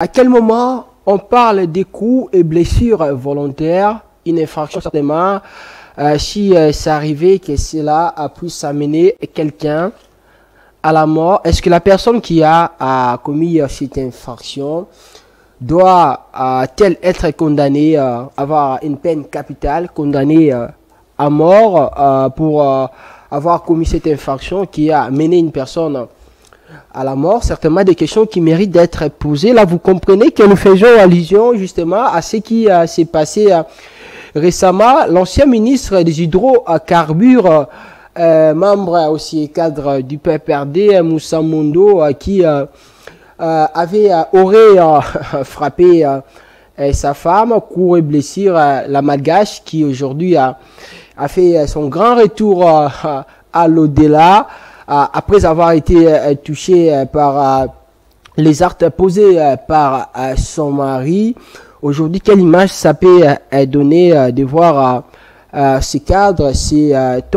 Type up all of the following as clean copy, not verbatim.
À quel moment on parle des coups et blessures volontaires, une infraction certainement, si c'est arrivé que cela a pu amener quelqu'un à la mort, est-ce que la personne qui a commis cette infraction doit-elle être condamnée, avoir une peine capitale, condamnée à mort pour avoir commis cette infraction qui a mené une personne à la mort? Certainement des questions qui méritent d'être posées. Là, vous comprenez que nous faisons allusion justement à ce qui s'est passé récemment. L'ancien ministre des hydrocarbures, membre aussi et cadre du PPRD, Moussa Mondo, qui aurait frappé sa femme, coup et blessure, la Malgache, qui aujourd'hui a fait son grand retour à l'au-delà, après avoir été touché par les actes posés par son mari. Aujourd'hui, quelle image ça peut donner de voir ce cadre, cet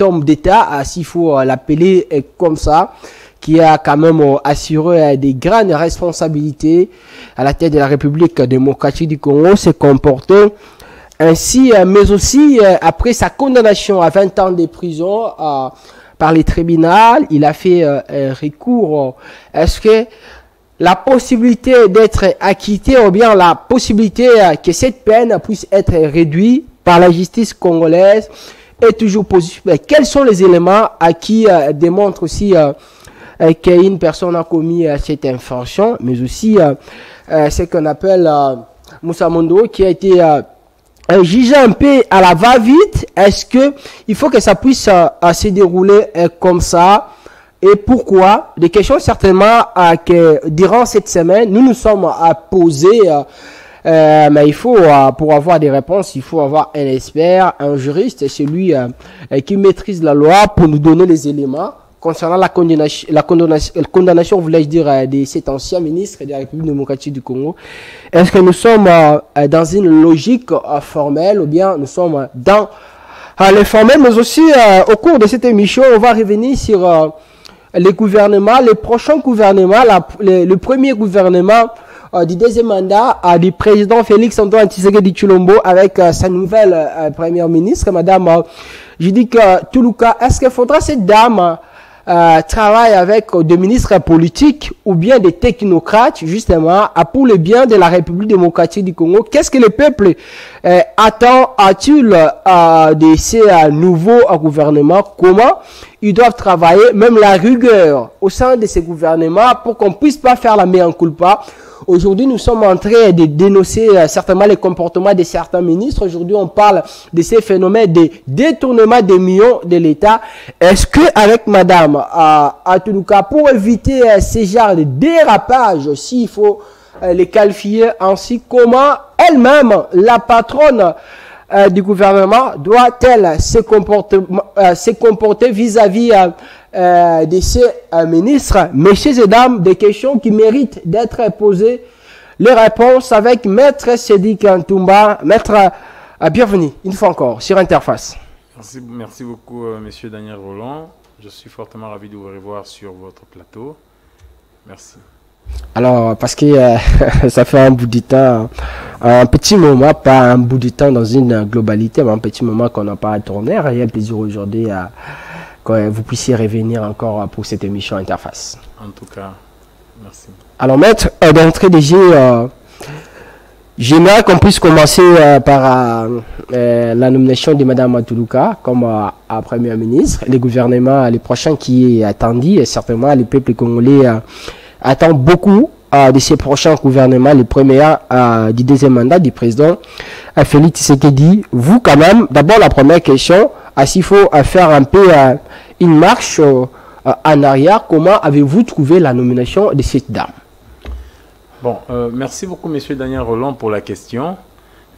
homme d'État, s'il faut l'appeler comme ça, qui a quand même assuré des grandes responsabilités à la tête de la République démocratique du Congo, se comporter ainsi, mais aussi après sa condamnation à 20 ans de prison par les tribunaux, il a fait un recours. Est-ce que la possibilité d'être acquitté ou bien la possibilité que cette peine puisse être réduite par la justice congolaise est toujours possible? Quels sont les éléments qui démontrent aussi qu'une personne a commis cette infraction, mais aussi ce qu'on appelle Moussa Mondo, qui a été jugé un peu à la va-vite? Est-ce que il faut que ça puisse se dérouler comme ça? Et pourquoi? Des questions certainement que durant cette semaine, nous nous sommes posées, mais il faut, pour avoir des réponses, il faut avoir un expert, un juriste, celui qui maîtrise la loi pour nous donner les éléments concernant la condamnation, voulais-je dire, de cet ancien ministre de la République démocratique du Congo. Est-ce que nous sommes dans une logique formelle ou bien nous sommes dans l'informel? Mais aussi, au cours de cette émission, on va revenir sur les gouvernements, les prochains gouvernements, le premier gouvernement du deuxième mandat du président Félix-Antoine Tshisekedi Tshilombo avec sa nouvelle première ministre, Madame Judith Tuluka. Est-ce qu'il faudra cette dame travaille avec des ministres politiques ou bien des technocrates justement pour le bien de la République démocratique du Congo? Qu'est-ce que le peuple attend-il de ces nouveaux gouvernements? Comment ils doivent travailler, même la rigueur au sein de ces gouvernements pour qu'on puisse pas faire la mea culpa? Aujourd'hui, nous sommes en train de dénoncer certainement les comportements de certains ministres. Aujourd'hui, on parle de ces phénomènes de détournement des millions de l'État. Est-ce que avec Madame Atuluka, pour éviter ces genres de dérapages, s'il faut les qualifier ainsi, comment elle-même, la patronne du gouvernement, doit-elle se comporter vis-à-vis de ces ministres? Messieurs et dames, des questions qui méritent d'être posées. Les réponses avec Maître Sédik Ntoumba. Maître, bienvenue une fois encore sur Interface. Merci beaucoup, Monsieur Daniel Roland. Je suis fortement ravi de vous revoir sur votre plateau. Merci. Alors, parce que ça fait un bout de temps, un petit moment, pas un bout de temps dans une globalité, mais un petit moment qu'on n'a pas tourné. Il y a un plaisir aujourd'hui que vous puissiez revenir encore pour cette émission Interface. En tout cas, merci. Alors, Maître, d'entrée de jeu, j'aimerais qu'on puisse commencer par la nomination de Mme Atuluka comme Première ministre. Les gouvernements, les prochains qui est attendu, et certainement les peuples congolais attend beaucoup de ces prochains gouvernements, les premiers du deuxième mandat du président Félix Tshisekedi. Vous, quand même, d'abord la première question, s'il faut faire un peu une marche en arrière, comment avez-vous trouvé la nomination de cette dame? Bon, merci beaucoup, Monsieur Daniel Roland, pour la question.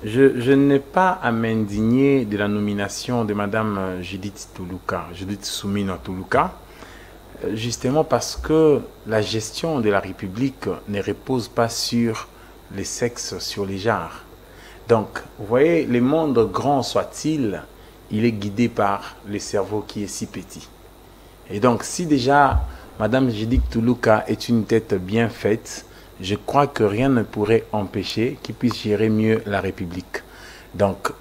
Je n'ai pas à m'indigner de la nomination de Madame Judith Soumina Tuluka. Justement parce que la gestion de la République ne repose pas sur les sexes, sur les genres. Donc, vous voyez, le monde grand soit-il, il est guidé par le cerveau qui est si petit. Et donc, si déjà Madame Judith Tuluka est une tête bien faite, je crois que rien ne pourrait empêcher qu'il puisse gérer mieux la République. Donc,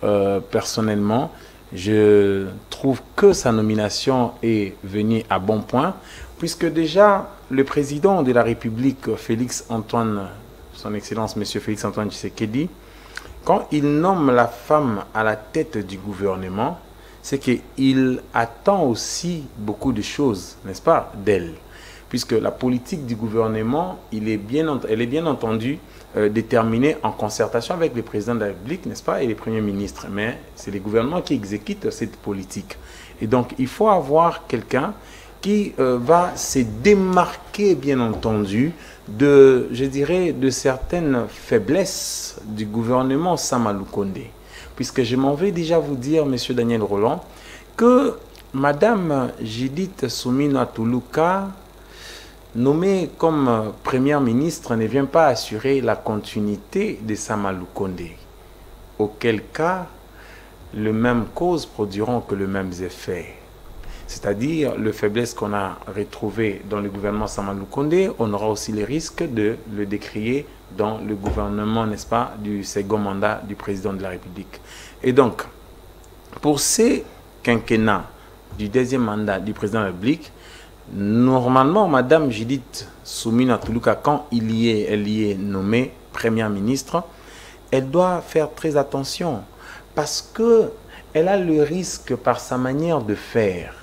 personnellement, je trouve que sa nomination est venue à bon point, puisque déjà, le président de la République, Félix-Antoine, son Excellence, M. Félix-Antoine Tshisekedi, quand il nomme la femme à la tête du gouvernement, c'est qu'il attend aussi beaucoup de choses, n'est-ce pas, d'elle. Puisque la politique du gouvernement, elle est bien entendu déterminée en concertation avec le président de la République, n'est-ce pas, et les premiers ministres. Mais c'est les gouvernements qui exécutent cette politique. Et donc, il faut avoir quelqu'un qui va se démarquer, bien entendu, de, je dirais, de certaines faiblesses du gouvernement Sama Lukonde. Puisque je m'en vais déjà vous dire, Monsieur Daniel Roland, que Madame Judith Suminwa Tuluka, nommée comme première ministre, ne vient pas assurer la continuité de Sama Lukonde. Auquel cas, les mêmes causes produiront que les mêmes effets. C'est-à-dire, le faiblesse qu'on a retrouvé dans le gouvernement Sama Lukonde, on aura aussi les risques de le décrier dans le gouvernement, n'est-ce pas, du second mandat du président de la République. Et donc, pour ces quinquennats du deuxième mandat du président de la République, normalement, Madame Judith Suminwa Tuluka, quand elle y est nommée première ministre, elle doit faire très attention parce qu'elle a le risque, par sa manière de faire,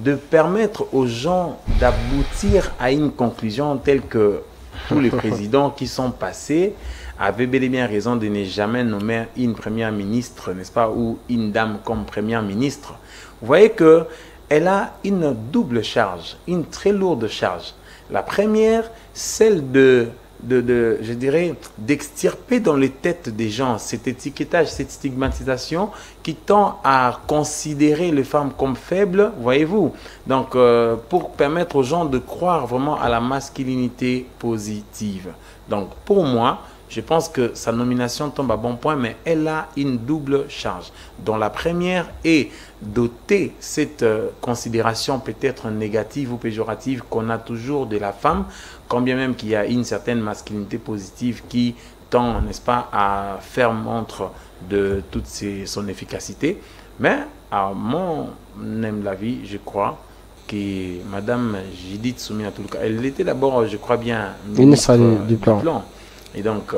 de permettre aux gens d'aboutir à une conclusion telle que tous les présidents qui sont passés avaient bel et bien raison de ne jamais nommer une première ministre, n'est-ce pas, ou une dame comme première ministre. Vous voyez que elle a une double charge, une très lourde charge. La première, celle je dirais, d'extirper dans les têtes des gens cet étiquetage, cette stigmatisation qui tend à considérer les femmes comme faibles, voyez-vous. Donc, pour permettre aux gens de croire vraiment à la masculinité positive. Donc, pour moi, je pense que sa nomination tombe à bon point, mais elle a une double charge, dont la première est d'ôter cette considération peut-être négative ou péjorative qu'on a toujours de la femme, quand bien même qu'il y a une certaine masculinité positive qui tend, n'est-ce pas, à faire montre de toute son efficacité. Mais, à mon avis, je crois que Madame Judith Suminwa Tuluka, elle était d'abord, je crois bien, ministre du plan. Et donc,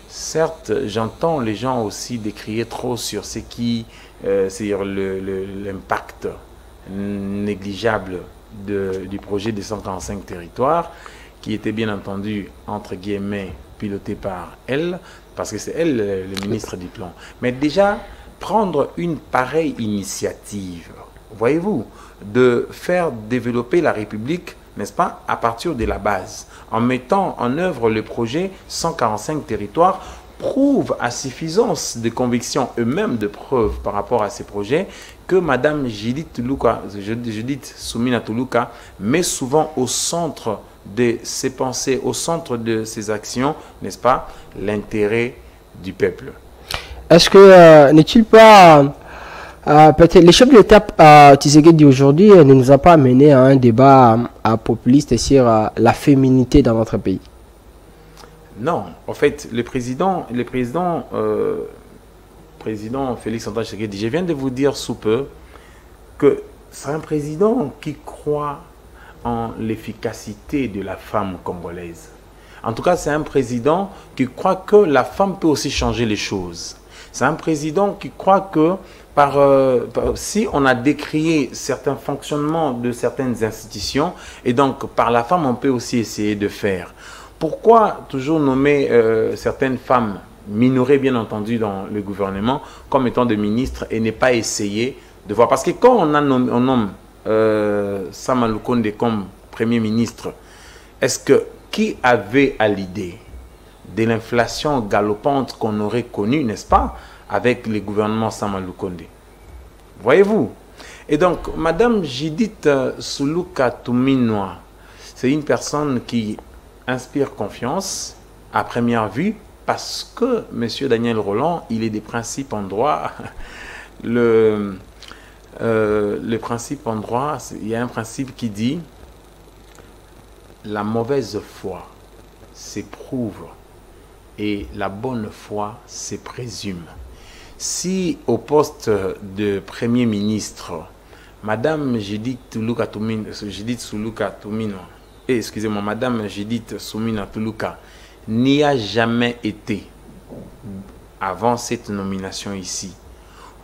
certes, j'entends les gens aussi décrier trop sur ce qui, c'est-à-dire l'impact négligeable du projet des 145 territoires, qui était bien entendu, entre guillemets, piloté par elle, parce que c'est elle le ministre du plan. Mais déjà, prendre une pareille initiative, voyez-vous, de faire développer la République, n'est-ce pas, à partir de la base, en mettant en œuvre le projet 145 territoires, prouve à suffisance de conviction et même de preuves par rapport à ces projets que Madame Judith Suminwa Tuluka met souvent au centre de ses pensées, au centre de ses actions, n'est-ce pas, l'intérêt du peuple. Est-ce que n'est-il pas peut-être le chef de l'État Tshisekedi aujourd'hui ne nous a pas amené à un débat populiste sur la féminité dans notre pays? Non, en fait, le président Félix-Antoine Tshisekedi, je viens de vous dire sous peu que c'est un président qui croit en l'efficacité de la femme congolaise. En tout cas, c'est un président qui croit que la femme peut aussi changer les choses. C'est un président qui croit que si on a décrié certains fonctionnements de certaines institutions, et donc par la femme, on peut aussi essayer de faire. Pourquoi toujours nommer certaines femmes minorées, bien entendu, dans le gouvernement, comme étant des ministres, et ne pas essayer de voir? Parce que quand on nomme Sama Lukonde comme Premier ministre, est-ce que qui avait à l'idée de l'inflation galopante qu'on aurait connue, n'est-ce pas, avec le gouvernement Sama Lukonde? Voyez-vous? Et donc, Madame Judith Suminwa Tuluka, c'est une personne qui inspire confiance à première vue parce que M. Daniel Roland, il est des principes en droit. Le principe en droit, il y a un principe qui dit la mauvaise foi, s'éprouve et la bonne foi se présume. Si au poste de Premier ministre, Madame Judith Tuluka Tumino, excusez-moi, Madame Judith Soumina Tuluka n'y a jamais été avant cette nomination ici,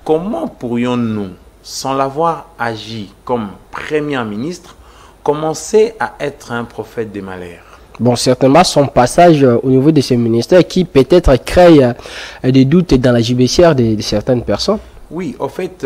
comment pourrions-nous, sans l'avoir agi comme Premier ministre, commencer à être un prophète des malheurs? Bon, certainement son passage au niveau de ce ministère qui peut-être crée des doutes dans la judiciaire de certaines personnes. Oui, en fait,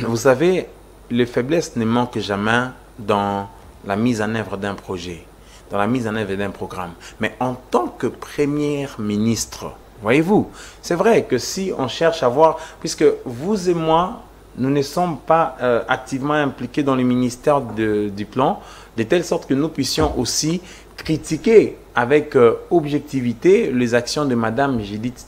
vous savez, les faiblesses ne manquent jamais dans la mise en œuvre d'un projet, dans la mise en œuvre d'un programme. Mais en tant que Premier ministre, voyez-vous, c'est vrai que si on cherche à voir, puisque vous et moi, nous ne sommes pas activement impliqués dans le ministère du plan, de telle sorte que nous puissions aussi critiquer avec objectivité les actions de Madame Judith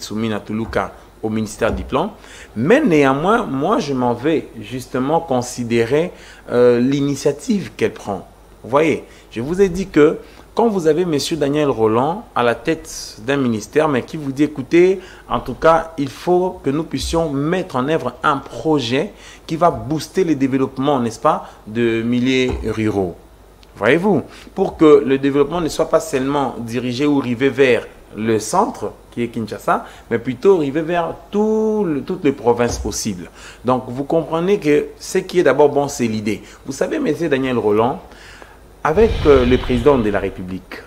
Soumina Tuluka au ministère du plan. Mais néanmoins, moi, je m'en vais justement considérer l'initiative qu'elle prend. Vous voyez, je vous ai dit que quand vous avez M. Daniel Roland à la tête d'un ministère, mais qui vous dit, écoutez, en tout cas, il faut que nous puissions mettre en œuvre un projet qui va booster le développement, n'est-ce pas, de milieux ruraux. Voyez-vous, pour que le développement ne soit pas seulement dirigé ou rivé vers le centre, qui est Kinshasa, mais plutôt rivé vers toutes les provinces possibles. Donc, vous comprenez que ce qui est d'abord bon, c'est l'idée. Vous savez, M. Daniel Roland, avec le président de la République,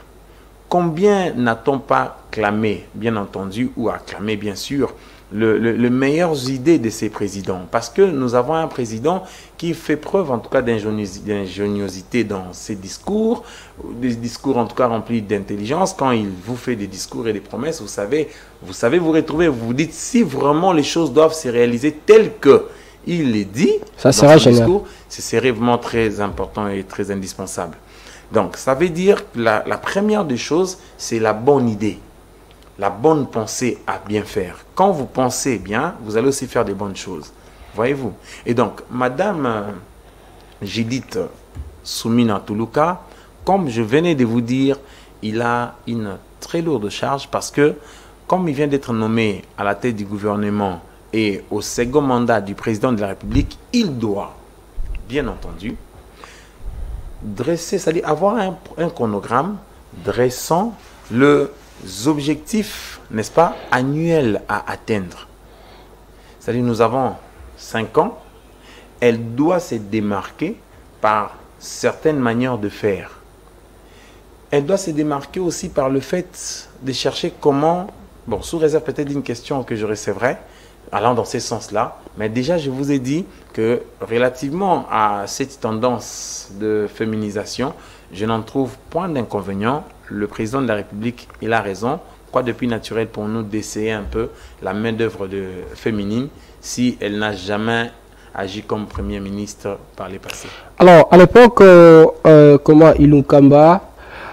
combien n'a-t-on pas clamé, bien entendu, ou acclamé, bien sûr, les meilleures idées de ces présidents? Parce que nous avons un président qui fait preuve, en tout cas, d'ingéniosité dans ses discours, des discours, en tout cas, remplis d'intelligence. Quand il vous fait des discours et des promesses, vous savez vous retrouver, vous vous dites, si vraiment les choses doivent se réaliser telles que il les dit, ça sera génial. Discours, ce serait vraiment très important et très indispensable. Donc, ça veut dire que la première des choses, c'est la bonne idée, la bonne pensée à bien faire. Quand vous pensez bien, vous allez aussi faire des bonnes choses. Voyez-vous? Et donc, Madame Judith Soumina Tuluka, comme je venais de vous dire, il a une très lourde charge parce que, comme il vient d'être nommé à la tête du gouvernement et au second mandat du président de la République, il doit, bien entendu, dresser, c'est-à-dire avoir un chronogramme dressant les objectifs, n'est-ce pas, annuels à atteindre. C'est-à-dire nous avons 5 ans, elle doit se démarquer par certaines manières de faire. Elle doit se démarquer aussi par le fait de chercher comment, bon, sous réserve peut-être d'une question que je recevrai, allant dans ce sens-là, mais déjà je vous ai dit que relativement à cette tendance de féminisation, je n'en trouve point d'inconvénient. Le président de la République, il a raison. Quoi de plus naturel pour nous d'essayer un peu la main-d'œuvre féminine si elle n'a jamais agi comme Premier ministre par les passés? Alors, à l'époque, comment Ilunkamba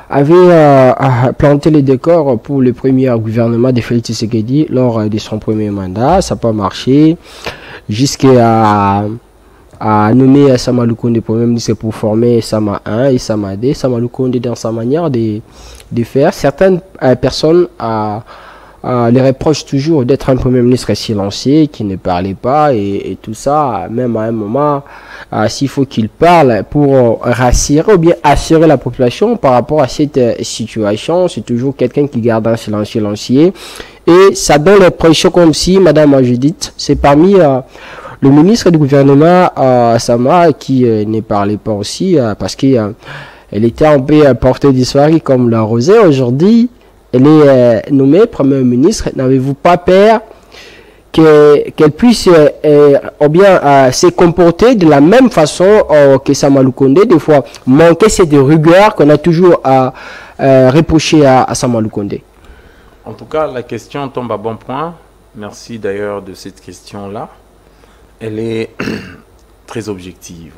avait planté les décors pour le premier gouvernement de Félix Tshisekedi lors de son premier mandat. Ça n'a pas marché jusqu'à nommer Sama Lukonde Premier ministre pour former Sama 1 et Sama 2. Sama Lukonde, dans sa manière de faire, certaines personnes les reprochent toujours d'être un Premier ministre silencieux, qui ne parlait pas et tout ça. Même à un moment, s'il faut qu'il parle pour rassurer ou bien assurer la population par rapport à cette situation, c'est toujours quelqu'un qui garde un silence silencieux. Et ça donne l'impression comme si Madame Judith, c'est parmi le ministre du gouvernement, Sama, qui ne parlait pas aussi, parce qu'elle était un peu portée disparue comme la rosée. Aujourd'hui, elle est nommée Premier ministre. N'avez-vous pas peur qu'elle puisse ou bien se comporter de la même façon que Sama Lukonde, des fois manquer cette rigueur qu'on a toujours reproché à Sama Lukonde? En tout cas, la question tombe à bon point. Merci d'ailleurs de cette question-là. Elle est très objective.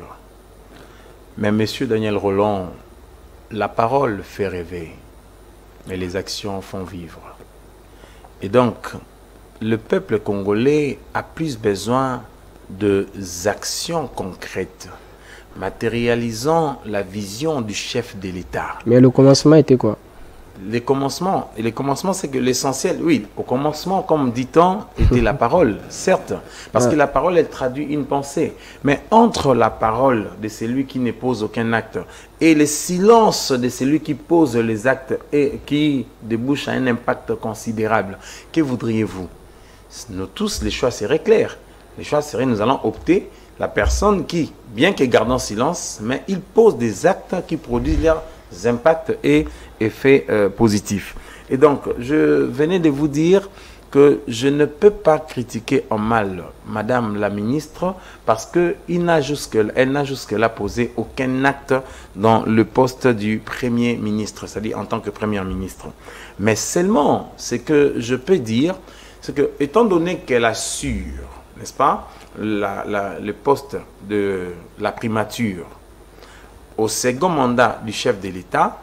Mais Monsieur Daniel Roland, la parole fait rêver, mais les actions font vivre. Et donc, le peuple congolais a plus besoin d'actions concrètes, matérialisant la vision du chef de l'État. Mais le commencement était quoi? les commencements, et les commencements, c'est que l'essentiel, oui, au commencement, comme dit-on, était la parole, certes, parce que la parole, elle traduit une pensée. Mais entre la parole de celui qui ne pose aucun acte et le silence de celui qui pose les actes et qui débouche à un impact considérable, que voudriez-vous? Nous tous, les choix seraient clairs. Les choix seraient, nous allons opter la personne qui, bien qu'elle garde en silence, mais il pose des actes qui produisent leurs impacts et effets positifs. Et donc, je venais de vous dire que je ne peux pas critiquer en mal Madame la ministre parce qu'elle n'a jusque-là posé aucun acte dans le poste du Premier ministre, c'est-à-dire en tant que Première ministre. Mais seulement, ce que je peux dire, c'est que, étant donné qu'elle assure, n'est-ce pas, le poste de la primature au second mandat du chef de l'État,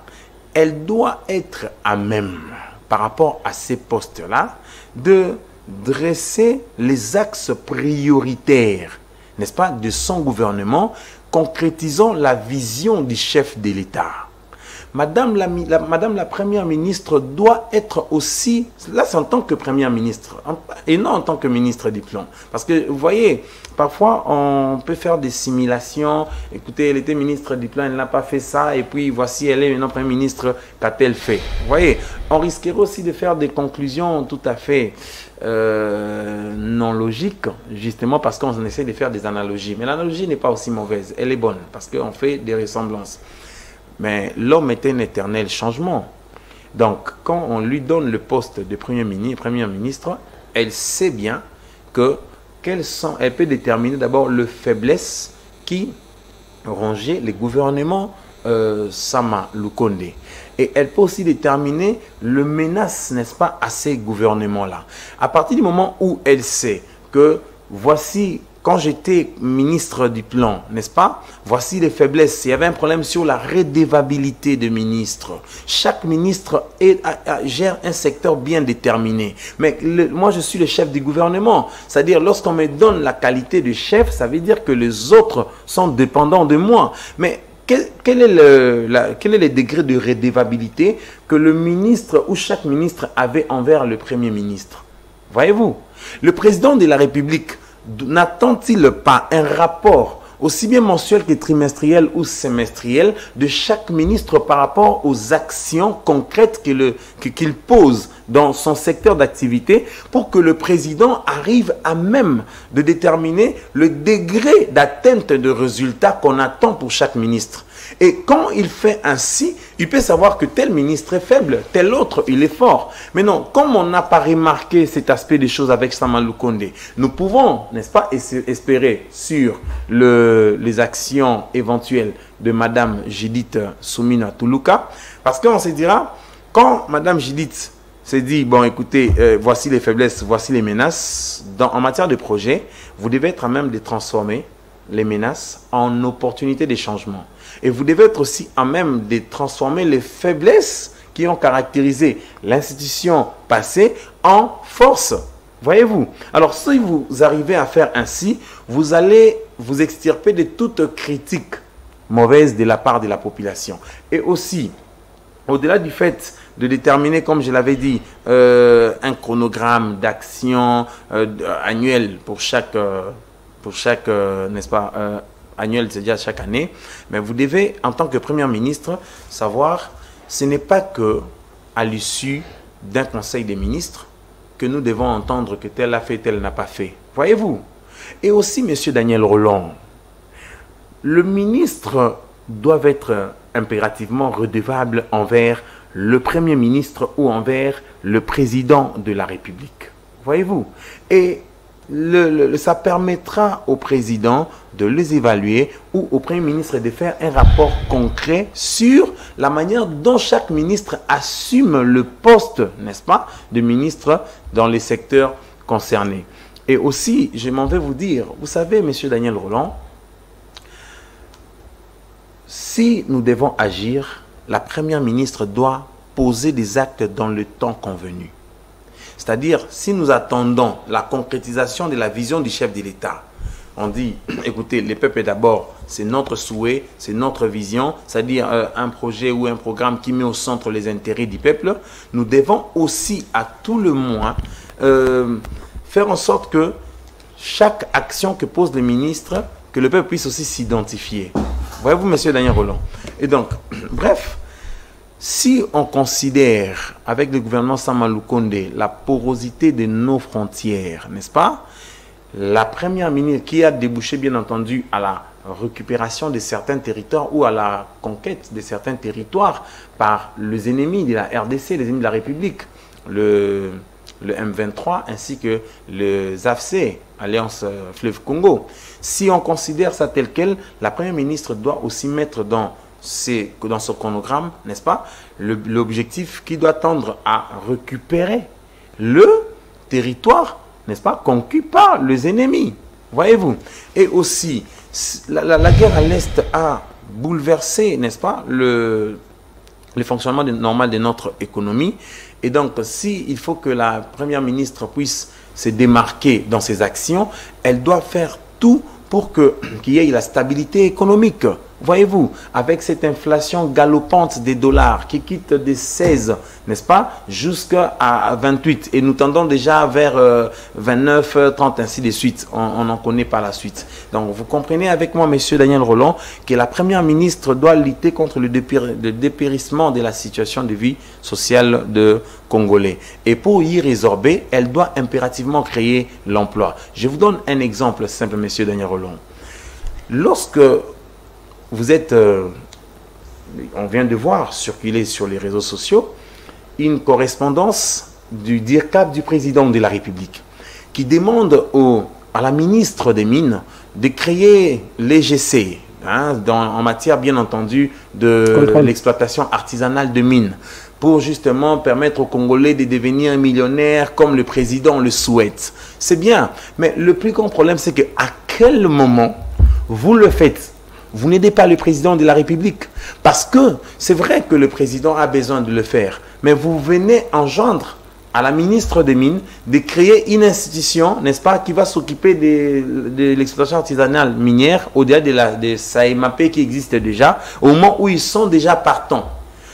elle doit être à même, par rapport à ces postes-là, de dresser les axes prioritaires, n'est-ce pas, de son gouvernement, concrétisant la vision du chef de l'État. Madame la Première ministre doit être aussi, là c'est en tant que Première ministre, et non en tant que ministre du Plan. Parce que vous voyez, parfois on peut faire des simulations, écoutez, elle était ministre du Plan, elle n'a pas fait ça, et puis voici, elle est maintenant Première ministre, qu'a-t-elle fait? Vous voyez, on risquerait aussi de faire des conclusions tout à fait non logiques, justement parce qu'on essaie de faire des analogies. Mais l'analogie n'est pas aussi mauvaise, elle est bonne, parce qu'on fait des ressemblances. Mais l'homme est un éternel changement. Donc, quand on lui donne le poste de Première ministre, elle sait bien que elle peut déterminer d'abord les faiblesses qui rongeaient les gouvernements Sama Lukonde. Et elle peut aussi déterminer le menace, n'est-ce pas, à ces gouvernements-là. À partir du moment où elle sait que voici, quand j'étais ministre du Plan, n'est-ce pas? Voici les faiblesses. Il y avait un problème sur la redevabilité des ministres. Chaque ministre gère un secteur bien déterminé. Mais moi, je suis le chef du gouvernement. C'est-à-dire, lorsqu'on me donne la qualité de chef, ça veut dire que les autres sont dépendants de moi. Mais quel est le degré de redevabilité que le ministre ou chaque ministre avait envers le Premier ministre? Voyez-vous? Le président de la République n'attend-il pas un rapport aussi bien mensuel que trimestriel ou semestriel de chaque ministre par rapport aux actions concrètes qu'il pose dans son secteur d'activité pour que le président arrive à même de déterminer le degré d'atteinte de résultats qu'on attend pour chaque ministre? Et quand il fait ainsi, il peut savoir que tel ministre est faible, tel autre, il est fort. Mais non, comme on n'a pas remarqué cet aspect des choses avec Sama Lukonde, nous pouvons, n'est-ce pas, espérer sur les actions éventuelles de Madame Judith Soumina Tuluka, parce qu'on se dira, quand Madame Judith s'est dit, bon écoutez, voici les faiblesses, voici les menaces, en matière de projet, vous devez être à même de transformer les menaces en opportunités de changement. Et vous devez être aussi à même de transformer les faiblesses qui ont caractérisé l'institution passée en force. Voyez-vous? Alors, si vous arrivez à faire ainsi, vous allez vous extirper de toute critique mauvaise de la part de la population. Et aussi, au-delà du fait de déterminer, comme je l'avais dit, un chronogramme d'action annuel pour chaque n'est-ce pas, annuel, c'est-à-dire chaque année, mais vous devez, en tant que Premier ministre, savoir, ce n'est pas que à l'issue d'un conseil des ministres que nous devons entendre que tel a fait, tel n'a pas fait. Voyez-vous? Et aussi, Monsieur Daniel Rolland, le ministre doit être impérativement redevable envers le Premier ministre ou envers le président de la République. Voyez-vous? Et ça permettra au président de les évaluer ou au Premier ministre de faire un rapport concret sur la manière dont chaque ministre assume le poste, n'est-ce pas, de ministre dans les secteurs concernés. Et aussi, je m'en vais vous dire, vous savez, Monsieur Daniel Rolland, si nous devons agir, la Première ministre doit poser des actes dans le temps convenu. C'est-à-dire, si nous attendons la concrétisation de la vision du chef de l'État, on dit, écoutez, le peuple d'abord, c'est notre souhait, c'est notre vision, c'est-à-dire un projet ou un programme qui met au centre les intérêts du peuple, nous devons aussi à tout le moins faire en sorte que chaque action que pose le ministre, que le peuple puisse aussi s'identifier. Voyez-vous, monsieur Daniel Roland. Et donc, bref, si on considère avec le gouvernement Sama Lukonde la porosité de nos frontières, n'est-ce pas? La première ministre qui a débouché bien entendu à la récupération de certains territoires ou à la conquête de certains territoires par les ennemis de la RDC, les ennemis de la République, le M23 ainsi que le ZAFC, Alliance Fleuve Congo. Si on considère ça tel quel, la première ministre doit aussi mettre dans son chronogramme, n'est-ce pas, l'objectif qui doit tendre à récupérer le territoire, n'est-ce pas, conquis par les ennemis. Voyez-vous. Et aussi, la guerre à l'Est a bouleversé, n'est-ce pas, le fonctionnement normal de notre économie. Et donc, il faut que la première ministre puisse se démarquer dans ses actions, elle doit faire tout pour qu'il y ait la stabilité économique. Voyez-vous, avec cette inflation galopante des dollars qui quitte des 16, n'est-ce pas, jusqu'à 28. Et nous tendons déjà vers 29, 30, ainsi de suite. On n'en connaît pas la suite. Donc, vous comprenez avec moi, monsieur Daniel Roland, que la première ministre doit lutter contre le dépérissement de la situation de vie sociale de Congolais. Et pour y résorber, elle doit impérativement créer l'emploi. Je vous donne un exemple simple, monsieur Daniel Roland. Lorsque vous êtes, on vient de voir circuler sur les réseaux sociaux une correspondance du DIRCAP du président de la République qui demande à la ministre des Mines de créer les GC en matière bien entendu de l'exploitation artisanale de mines pour justement permettre aux Congolais de devenir millionnaires comme le président le souhaite. C'est bien, mais le plus grand problème c'est qu'à quel moment vous le faites? Vous n'aidez pas le président de la République. Parce que c'est vrai que le président a besoin de le faire. Mais vous venez engendrer à la ministre des Mines de créer une institution, n'est-ce pas, qui va s'occuper de l'exploitation artisanale minière au-delà des SAEMAP qui existent déjà, au moment où ils sont déjà partants.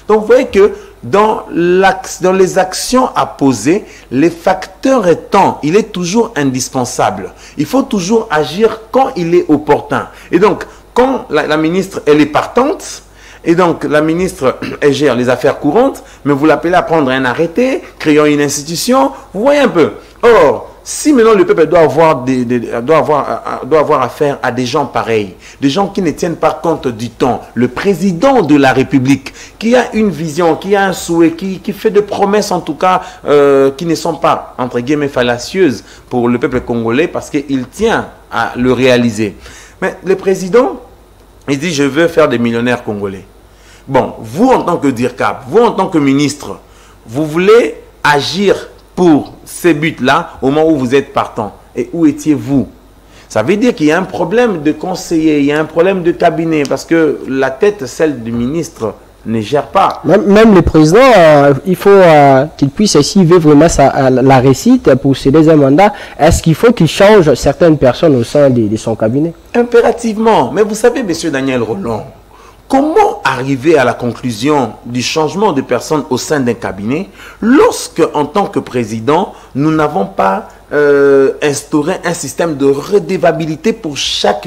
Donc vous voyez que dans les actions à poser, les facteurs étant, il est toujours indispensable. Il faut toujours agir quand il est opportun. Et donc, quand la ministre, elle est partante, et donc la ministre, elle gère les affaires courantes, mais vous l'appelez à prendre un arrêté, créant une institution, vous voyez un peu. Or, si maintenant le peuple doit avoir affaire à des gens pareils, des gens qui ne tiennent pas compte du temps, le président de la République, qui a une vision, qui a un souhait, qui fait des promesses en tout cas, qui ne sont pas, entre guillemets, fallacieuses pour le peuple congolais, parce qu'il tient à le réaliser. Mais le président, il dit, je veux faire des millionnaires congolais. Bon, vous en tant que DIRCAP, vous en tant que ministre, vous voulez agir pour ces buts-là au moment où vous êtes partant. Et où étiez-vous? Ça veut dire qu'il y a un problème de conseiller, il y a un problème de cabinet, parce que la tête, celle du ministre, ne gère pas. Même le président, il faut qu'il puisse, s'il veut vraiment la réussite pour ses deuxième mandat, est-ce qu'il faut qu'il change certaines personnes au sein de son cabinet? Impérativement. Mais vous savez, monsieur Daniel Roland, comment arriver à la conclusion du changement de personnes au sein d'un cabinet lorsque, en tant que président, nous n'avons pas instauré un système de redevabilité pour chaque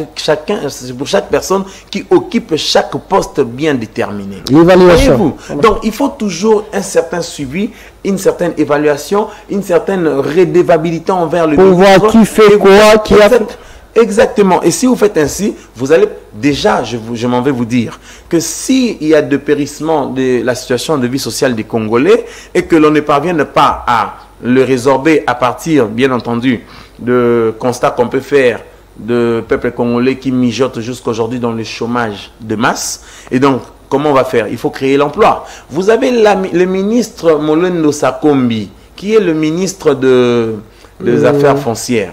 personne qui occupe chaque poste bien déterminé. L'évaluation. Donc, il faut toujours un certain suivi, une certaine évaluation, une certaine redevabilité envers le ministre. Pour voir qui fait quoi, qui a fait... Exactement. Et si vous faites ainsi, vous allez déjà, je m'en vais vous dire, que s'il y a dépérissement de la situation de vie sociale des Congolais et que l'on ne parvienne pas à le résorber à partir, bien entendu, de constats qu'on peut faire de peuple congolais qui mijote jusqu'aujourd'hui dans le chômage de masse. Et donc, comment on va faire? Il faut créer l'emploi. Vous avez le ministre Molendo Sakombi, qui est le ministre des Affaires foncières,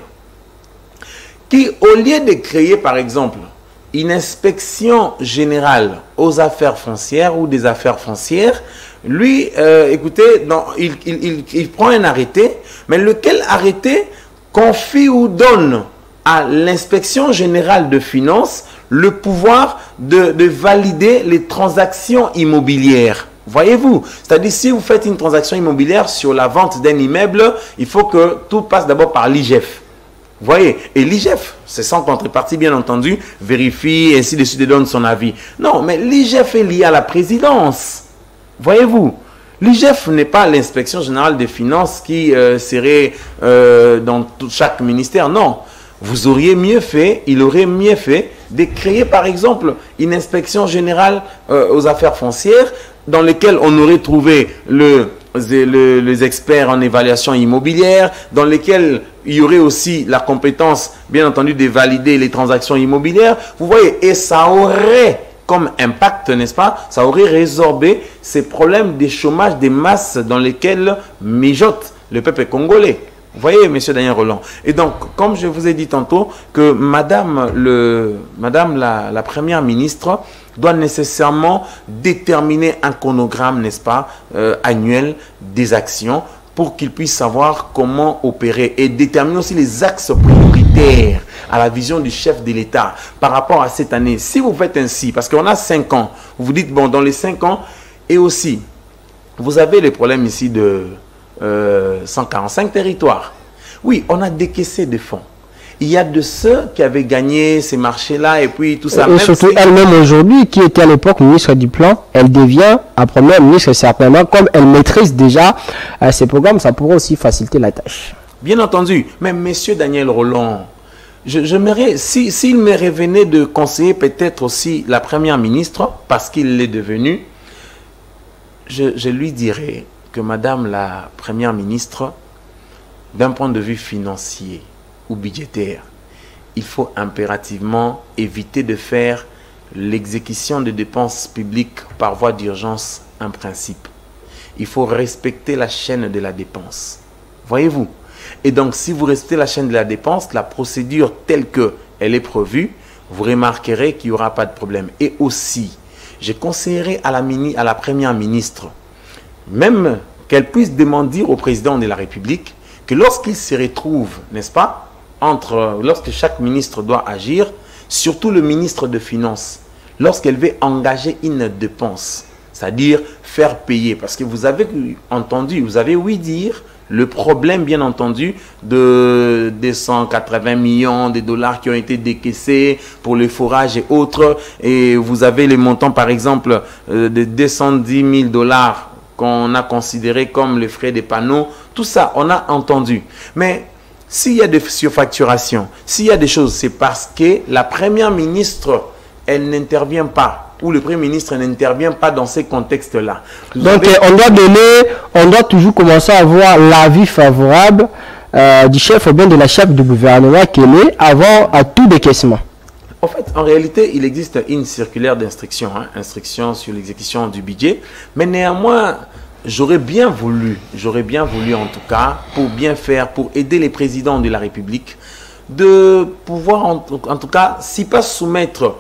qui, au lieu de créer, par exemple, une inspection générale aux affaires foncières ou des affaires foncières, lui, écoutez, il prend un arrêté, mais lequel arrêté confie ou donne à l'inspection générale de finances le pouvoir de valider les transactions immobilières. Voyez-vous, c'est-à-dire si vous faites une transaction immobilière sur la vente d'un immeuble, il faut que tout passe d'abord par l'IGF. Vous voyez, et l'IGF, c'est sans contrepartie bien entendu, vérifie, ainsi de suite, et donne son avis. Non, mais l'IGF est lié à la présidence. Voyez-vous, l'IGF n'est pas l'inspection générale des finances qui serait dans chaque ministère, non. Vous auriez mieux fait, il aurait mieux fait de créer par exemple une inspection générale aux affaires foncières dans lesquelles on aurait trouvé les experts en évaluation immobilière, dans lesquels il y aurait aussi la compétence, bien entendu, de valider les transactions immobilières. Vous voyez, et ça aurait comme impact, n'est-ce pas, ça aurait résorbé ces problèmes de chômage des masses dans lesquels mijote le peuple congolais. Vous voyez, monsieur Daniel Roland. Et donc, comme je vous ai dit tantôt, que madame la première ministre doit nécessairement déterminer un chronogramme, n'est-ce pas, annuel des actions pour qu'il puisse savoir comment opérer et déterminer aussi les axes prioritaires à la vision du chef de l'État par rapport à cette année. Si vous faites ainsi, parce qu'on a 5 ans, vous vous dites, bon, dans les 5 ans, et aussi, vous avez les problèmes ici de 145 territoires. Oui, on a décaissé des fonds. Il y a de ceux qui avaient gagné ces marchés-là et puis tout ça. Et surtout elle-même aujourd'hui, qui était à l'époque ministre du Plan, elle devient à première ministre certainement. Comme elle maîtrise déjà ces programmes, ça pourrait aussi faciliter la tâche. Bien entendu. Mais monsieur Daniel Roland, s'il me revenait de conseiller peut-être aussi la première ministre, parce qu'il l'est devenu, je lui dirais que madame la première ministre, d'un point de vue financier ou budgétaire, il faut impérativement éviter de faire l'exécution des dépenses publiques par voie d'urgence un principe. Il faut respecter la chaîne de la dépense. Voyez-vous? Et donc, si vous respectez la chaîne de la dépense, la procédure telle qu'elle est prévue, vous remarquerez qu'il n'y aura pas de problème. Et aussi, je conseillerais à la première ministre, même qu'elle puisse demander au président de la République que lorsqu'il se retrouve, n'est-ce pas, lorsque chaque ministre doit agir, surtout le ministre de Finances, lorsqu'elle veut engager une dépense, c'est-à-dire faire payer, parce que vous avez entendu, vous avez ouï dire le problème, bien entendu, de 280 millions de dollars qui ont été décaissés pour le forage et autres, et vous avez les montants, par exemple, de 210 000 dollars qu'on a considéré comme les frais des panneaux, tout ça, on a entendu. Mais s'il y a des surfacturations, s'il y a des choses, c'est parce que la première ministre, elle n'intervient pas, ou le premier ministre n'intervient pas dans ces contextes-là. Donc, on doit toujours commencer à avoir l'avis favorable du chef ou bien de la chef du gouvernement qui est avant à tout décaissement. En fait, en réalité, il existe une circulaire d'instruction, instruction sur l'exécution du budget, mais néanmoins, j'aurais bien voulu en tout cas, pour bien faire, pour aider les présidents de la République, de pouvoir en tout cas, si pas soumettre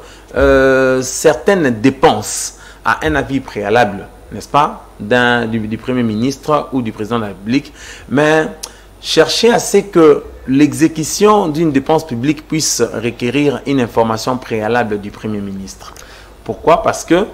certaines dépenses à un avis préalable, n'est-ce pas, du Premier ministre ou du président de la République, mais chercher à ce que l'exécution d'une dépense publique puisse requérir une information préalable du Premier ministre. Pourquoi? Parce que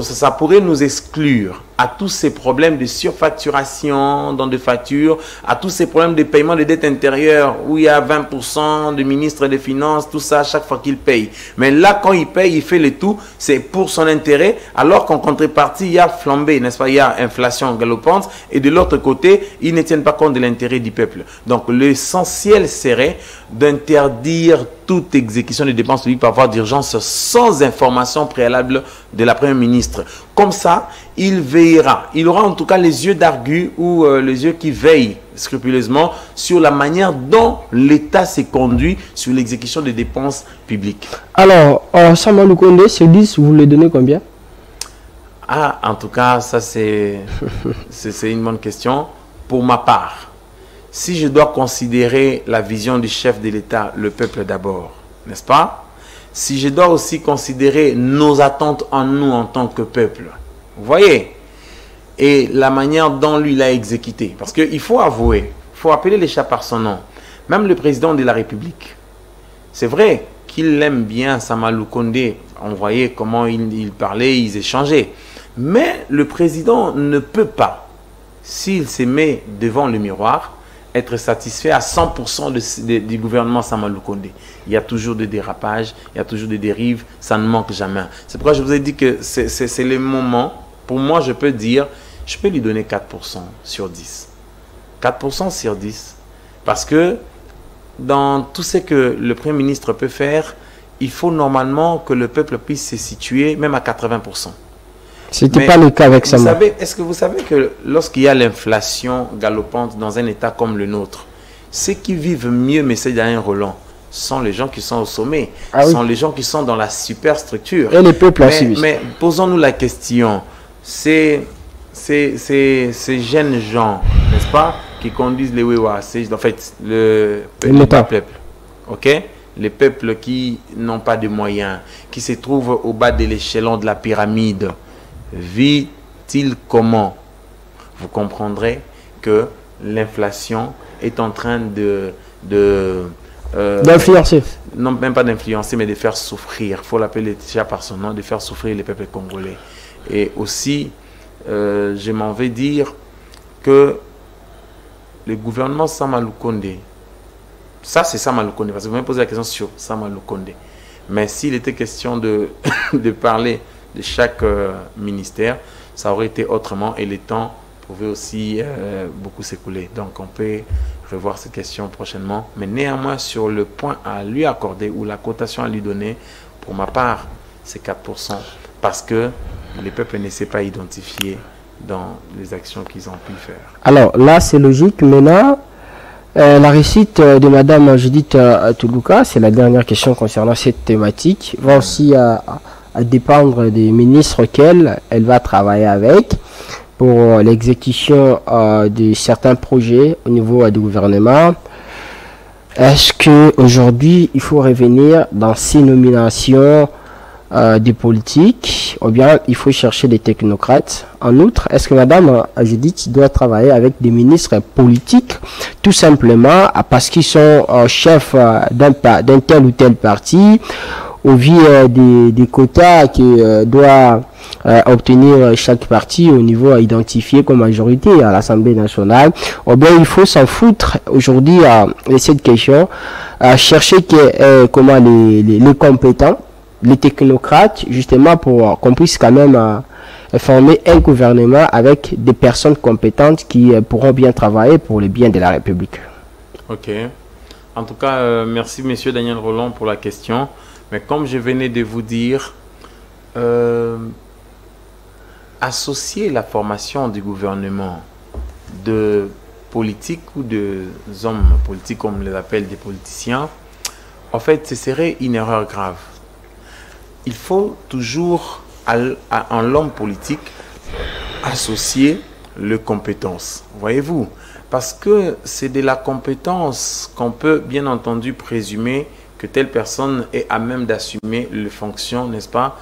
ça pourrait nous exclure à tous ces problèmes de surfacturation dans des factures, à tous ces problèmes de paiement des dettes intérieures où il y a 20% de ministre des Finances, tout ça, chaque fois qu'il paye. Mais là, quand il paye, il fait le tout, c'est pour son intérêt, alors qu'en contrepartie, il y a flambé, n'est-ce pas? Il y a inflation galopante, et de l'autre côté, ils ne tiennent pas compte de l'intérêt du peuple. Donc, l'essentiel serait d'interdire toute exécution des dépenses publiques par voie d'urgence sans information préalable de la Première ministre. Comme ça, il veillera. Il aura en tout cas les yeux d'argu ou les yeux qui veillent scrupuleusement sur la manière dont l'État s'est conduit sur l'exécution des dépenses publiques. Alors, Samuel Lukonde, ce 10, vous le donnez combien? Ah, en tout cas, ça c'est une bonne question. Pour ma part, si je dois considérer la vision du chef de l'État, le peuple d'abord, n'est-ce pas? Si je dois aussi considérer nos attentes en nous en tant que peuple, vous voyez, et la manière dont lui l'a exécuté. Parce qu'il faut avouer, il faut appeler les chats par son nom. Même le président de la République, c'est vrai qu'il aime bien Samalou Kondé. On voyait comment il parlait, ils échangeaient. Mais le président ne peut pas, s'il se met devant le miroir, être satisfait à 100% du gouvernement Samalou Kondé. Il y a toujours des dérapages, il y a toujours des dérives, ça ne manque jamais. C'est pourquoi je vous ai dit que c'est le moment, pour moi je peux dire, je peux lui donner 4% sur 10. 4% sur 10. Parce que dans tout ce que le Premier ministre peut faire, il faut normalement que le peuple puisse se situer même à 80%. Ce n'était pas le cas avec ça. Est-ce que vous savez que lorsqu'il y a l'inflation galopante dans un État comme le nôtre, ceux qui vivent mieux, M. Daniel Roland, sont les gens qui sont au sommet, sont les gens qui sont dans la superstructure. Et les peuples mais posons-nous la question, ces jeunes gens, n'est-ce pas, qui conduisent les Wewa, en fait, le peuple, ok? Les peuples qui n'ont pas de moyens, qui se trouvent au bas de l'échelon de la pyramide, vit-il comment? Vous comprendrez que l'inflation est en train d'influencer. Non, même pas d'influencer, mais de faire souffrir. Il faut l'appeler déjà par son nom, de faire souffrir les peuples congolais. Et aussi, je m'en vais dire que le gouvernement Samalou Kondé, ça c'est Samalou Kondé, parce que vous m'avez posé la question sur Samalou Kondé. Mais s'il était question de parler de chaque ministère, ça aurait été autrement et le temps pouvait aussi beaucoup s'écouler. Donc on peut revoir cette question prochainement. Mais néanmoins, sur le point à lui accorder ou la cotation à lui donner, pour ma part, c'est 4%. Parce que les peuples ne s'est pas identifié dans les actions qu'ils ont pu faire. Alors là, c'est logique. Maintenant, la réussite de Madame Judith Toulouka, c'est la dernière question concernant cette thématique, va aussi à dépendre des ministres auxquels elle va travailler avec pour l'exécution de certains projets au niveau du gouvernement. Est-ce qu'aujourd'hui, il faut revenir dans ces nominations des politiques ou bien il faut chercher des technocrates? En outre, est-ce que Madame Judith doit travailler avec des ministres politiques tout simplement parce qu'ils sont chefs d'un tel ou tel parti au vu des quotas que doit obtenir chaque parti au niveau identifié comme majorité à l'Assemblée nationale, ou bien il faut s'en foutre aujourd'hui de cette question, chercher comment les compétents, les technocrates, justement pour qu'on puisse quand même former un gouvernement avec des personnes compétentes qui pourront bien travailler pour le bien de la République. Ok. En tout cas, merci Monsieur Daniel Roland pour la question. Mais comme je venais de vous dire, associer la formation du gouvernement de politiques ou de hommes politiques, comme on les appelle des politiciens, en fait, ce serait une erreur grave. Il faut toujours, en l'homme politique, associer les compétences. Voyez-vous? Parce que c'est de la compétence qu'on peut bien entendu présumer que telle personne est à même d'assumer les fonctions, n'est-ce pas,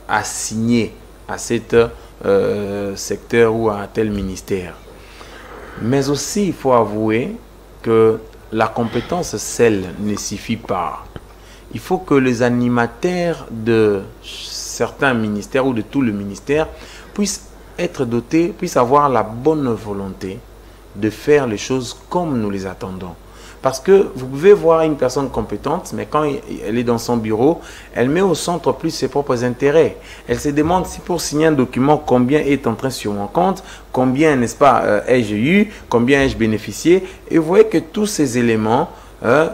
assignées à cet secteur ou à tel ministère. Mais aussi, il faut avouer que la compétence seule ne suffit pas. Il faut que les animateurs de certains ministères ou de tout le ministère puissent être dotés, puissent avoir la bonne volonté de faire les choses comme nous les attendons. Parce que vous pouvez voir une personne compétente, mais quand elle est dans son bureau, elle met au centre plus ses propres intérêts. Elle se demande si pour signer un document, combien est entré sur mon compte, combien, n'est-ce pas, ai-je eu, combien ai-je bénéficié. Et vous voyez que tous ces éléments,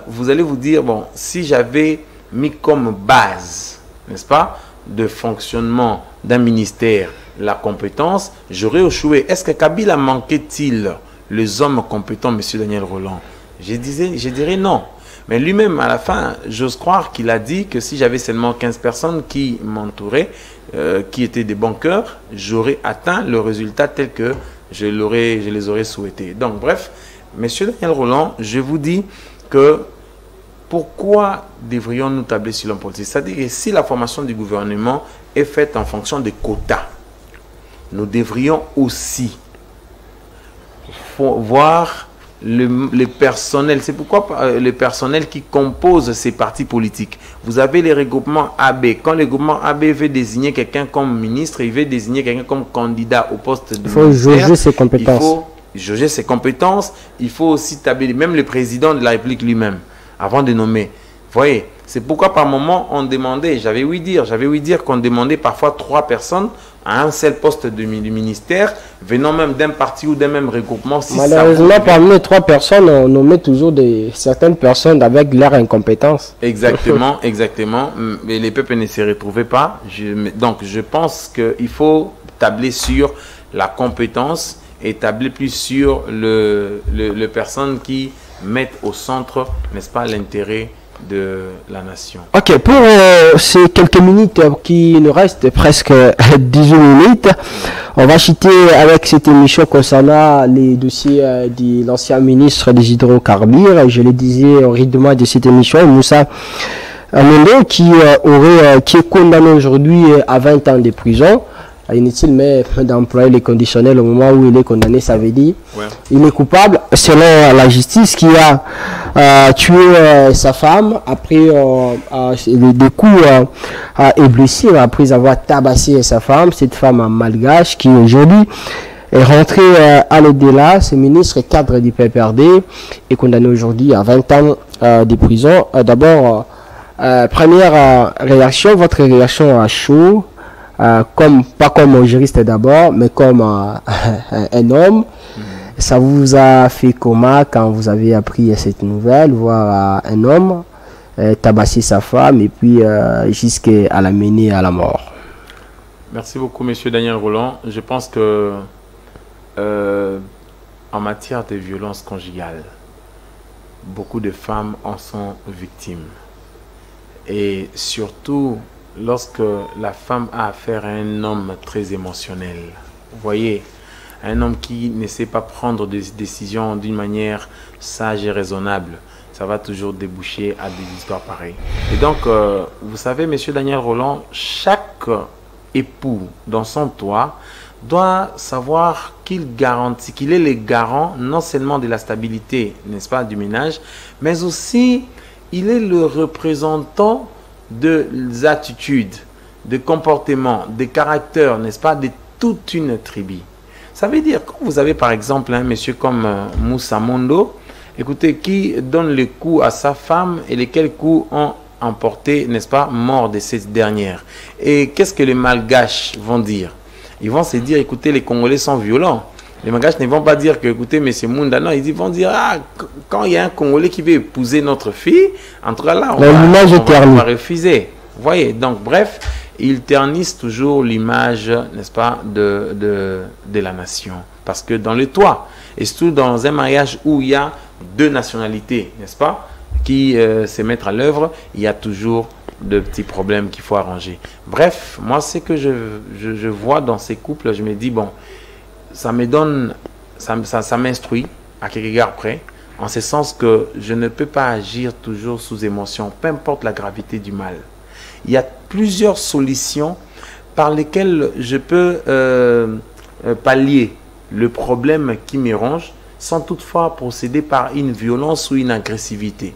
vous allez vous dire, bon, si j'avais mis comme base, n'est-ce pas, de fonctionnement d'un ministère la compétence, j'aurais échoué. Est-ce que Kabila manquait-il les hommes compétents, M. Daniel Roland? Je dirais non. Mais lui-même, à la fin, j'ose croire qu'il a dit que si j'avais seulement 15 personnes qui m'entouraient, qui étaient des bons cœurs, j'aurais atteint le résultat tel que je les aurais souhaités. Donc, bref, M. Daniel Roland, je vous dis que pourquoi devrions-nous tabler sur l'homme politique? C'est-à-dire que si la formation du gouvernement est faite en fonction des quotas, nous devrions aussi voir le personnel. C'est pourquoi le personnel qui compose ces partis politiques. Vous avez les regroupements AB. Quand le regroupement AB veut désigner quelqu'un comme ministre, il veut désigner quelqu'un comme candidat au poste de ministère. Il faut jauger ses compétences. Il faut jauger ses compétences. Il faut aussi tabler même le président de la République lui-même avant de nommer. Vous voyez, c'est pourquoi par moment on demandait, j'avais ouï dire qu'on demandait parfois 3 personnes à un seul poste du ministère, venant même d'un parti ou d'un même regroupement. Si malheureusement, parmi les 3 personnes, on nommait toujours certaines personnes avec leur incompétence. Exactement, exactement. Mais les peuples ne se retrouvaient pas. Donc, je pense qu'il faut tabler sur la compétence et tabler plus sur le personne qui met au centre, n'est-ce pas, l'intérêt de la nation. Ok, pour ces quelques minutes qui nous restent, presque 18 minutes, on va chuter avec cette émission concernant les dossiers de l'ancien ministre des hydrocarbures. Je le disais au rythme de cette émission, Moussa Amondo, qui est condamné aujourd'hui à 20 ans de prison. Inutile mais d'employer les conditionnels au moment où il est condamné, ça veut dire il est coupable selon la justice, qui a tué sa femme après des coups et blessures après avoir tabassé sa femme, cette femme malgache qui aujourd'hui est rentrée à l'au-delà. Ce ministre cadre du PPRD est condamné aujourd'hui à 20 ans de prison. D'abord, première réaction, votre réaction à chaud, pas comme un juriste d'abord, mais comme un homme. Ça vous a fait comment quand vous avez appris cette nouvelle, voir un homme tabasser sa femme et puis jusqu'à la mener à la mort? Merci beaucoup, monsieur Daniel Roland. Je pense que en matière de violence conjugale, beaucoup de femmes en sont victimes. Et surtout, lorsque la femme a affaire à un homme très émotionnel, vous voyez, un homme qui ne sait pas prendre des décisions d'une manière sage et raisonnable, ça va toujours déboucher à des histoires pareilles. Et donc, vous savez, monsieur Daniel Roland, chaque époux dans son toit doit savoir qu'il garantit, qu'il est le garant non seulement de la stabilité, n'est-ce pas, du ménage, mais aussi il est le représentant des attitudes, des comportements, des caractères, n'est-ce pas, de toute une tribu. Ça veut dire, quand vous avez par exemple un monsieur comme Moussa Mondo, écoutez, qui donne le coup à sa femme et lesquels coups ont emporté, n'est-ce pas, mort de cette dernière. Et qu'est-ce que les Malgaches vont dire? Ils vont se dire, écoutez, les Congolais sont violents. Les Malgaches ne vont pas dire que, écoutez, M. Mounda, non, ils vont dire, ah, quand il y a un Congolais qui veut épouser notre fille, en tout cas là, on va refuser. Vous voyez, donc bref, ils ternissent toujours l'image, n'est-ce pas, de la nation. Parce que dans le toit, et surtout dans un mariage où il y a 2 nationalités, n'est-ce pas, qui se mettent à l'œuvre, il y a toujours de petits problèmes qu'il faut arranger. Bref, moi, ce que je vois dans ces couples, je me dis, bon, ça me donne, ça m'instruit à quelque égard près, en ce sens que je ne peux pas agir toujours sous émotion, peu importe la gravité du mal. Il y a plusieurs solutions par lesquelles je peux pallier le problème qui me ronge, sans toutefois procéder par une violence ou une agressivité.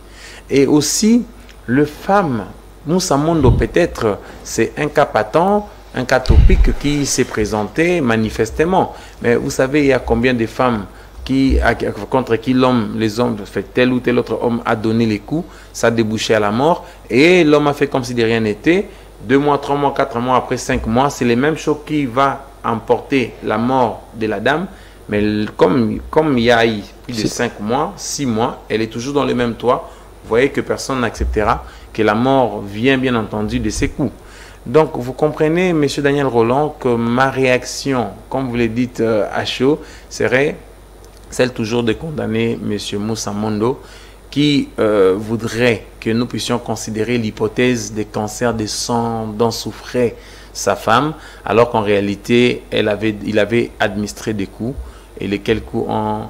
Et aussi, le femme, Moussa Mondo, peut-être, c'est un cas patent, un cas topique qui s'est présenté manifestement. Mais vous savez, il y a combien de femmes contre qui les hommes, tel ou tel autre homme a donné les coups, ça a débouché à la mort, et l'homme a fait comme si de rien n'était. 2 mois, 3 mois, 4 mois, après 5 mois, c'est les mêmes choses qui va emporter la mort de la dame. Mais comme il y a eu plus de 5 mois, 6 mois, elle est toujours dans le même toit. Vous voyez que personne n'acceptera que la mort vienne bien entendu de ses coups. Donc, vous comprenez, M. Daniel Roland, que ma réaction, comme vous le dites à chaud, serait celle toujours de condamner M. Moussa Mondo, qui voudrait que nous puissions considérer l'hypothèse des cancers de sang dont souffrait sa femme, alors qu'en réalité, il avait administré des coups, et lesquels coups ont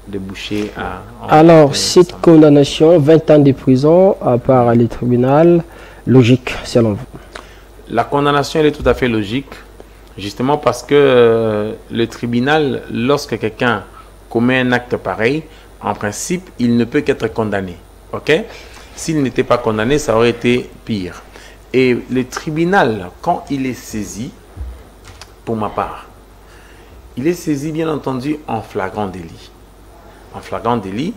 débouché à... Alors, cette condamnation, 20 ans de prison par le tribunal, logique, selon vous? La condamnation, elle est tout à fait logique, justement parce que le tribunal, lorsque quelqu'un commet un acte pareil, en principe, il ne peut qu'être condamné. Ok? S'il n'était pas condamné, ça aurait été pire. Et le tribunal, quand il est saisi, pour ma part, il est saisi bien entendu en flagrant délit. En flagrant délit.